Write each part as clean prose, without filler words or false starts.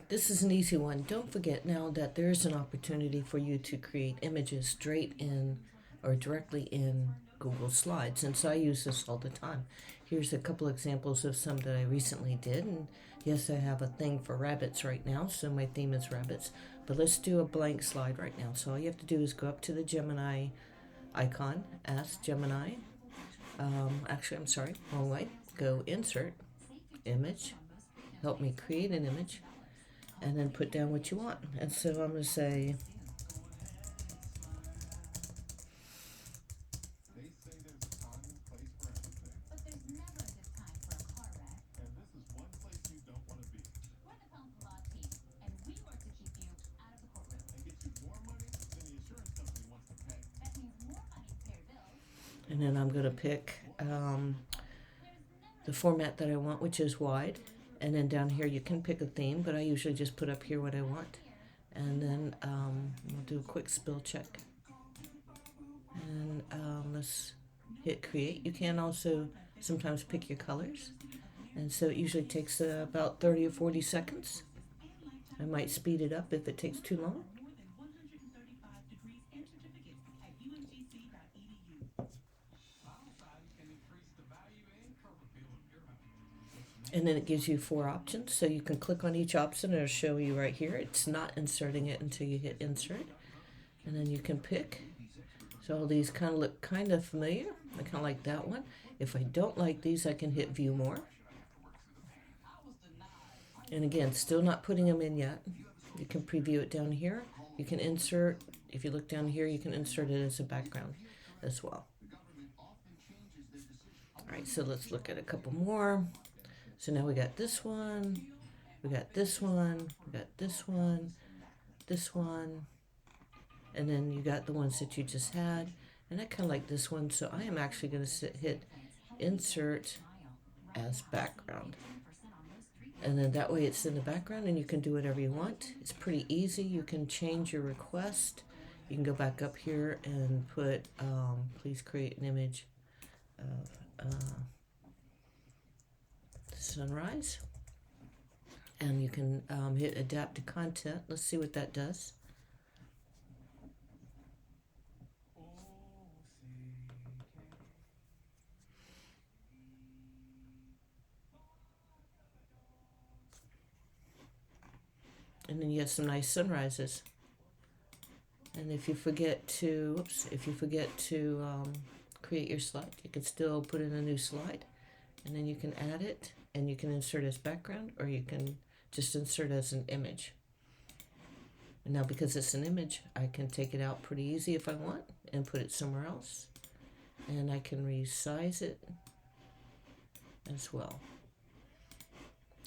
This is an easy one. Don't forget now that there is an opportunity for you to create images straight in or directly in Google Slides, and so I use this all the time. Here's a couple examples of some that I recently did, and yes, I have a thing for rabbits right now, so my theme is rabbits. But let's do a blank slide right now. So all you have to do is go up to the Gemini icon, Ask Gemini. Actually, I'm sorry, wrong way. Go Insert, Image, help me create an image, and then put down what you want. And so I'm going to say, and then I'm going to pick the format that I want, which is wide. And then down here you can pick a theme, but I usually just put up here what I want. And then we'll do a quick spell check. And let's hit create. You can also sometimes pick your colors. And so it usually takes about 30 or 40 seconds. I might speed it up if it takes too long. And then it gives you 4 options, so you can click on each option and it'll show you right here. It's not inserting it until you hit insert. And then you can pick. So all these kind of look kind of familiar. I kind of like that one. If I don't like these, I can hit view more. And again, still not putting them in yet. You can preview it down here. You can insert, if you look down here, you can insert it as a background as well. All right, so let's look at a couple more. So now we got this one, we got this one, we got this one, and then you got the ones that you just had. And I kind of like this one, so I am actually going to hit insert as background. And then that way it's in the background and you can do whatever you want. It's pretty easy. You can change your request. You can go back up here and put, please create an image of sunrise. And you can hit adapt to content. Let's see what that does. And then you have some nice sunrises. And if you forget to, create your slide, you can still put in a new slide. And then you can add it, and you can insert as background, or you can just insert as an image. And now because it's an image, I can take it out pretty easy if I want and put it somewhere else. And I can resize it as well.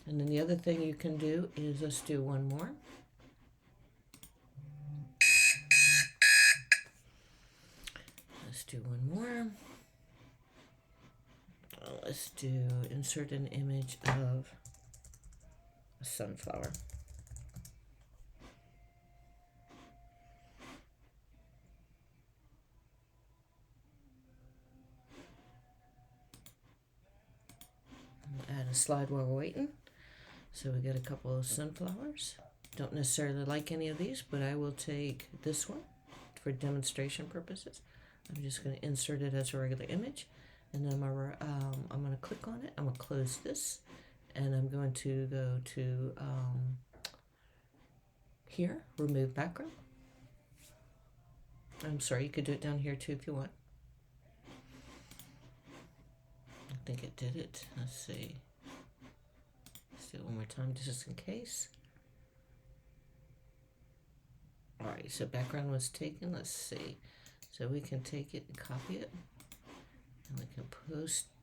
And then the other thing you can do is, let's do one more. Let's do one more. Let's do insert an image of a sunflower. Add a slide while we're waiting. So we got a couple of sunflowers. Don't necessarily like any of these, but I will take this one for demonstration purposes. I'm just going to insert it as a regular image, and then I'm going to click on it. I'm going to close this, and I'm going to go to here, remove background. I'm sorry, you could do it down here too if you want. I think it did it. Let's see. Let's do it one more time just in case. All right, so background was taken. Let's see. So we can take it and copy it, and we can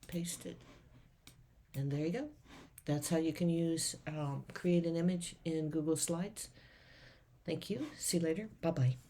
paste it, and there you go. That's how you can use create an image in Google Slides. Thank you. See you later. Bye-bye.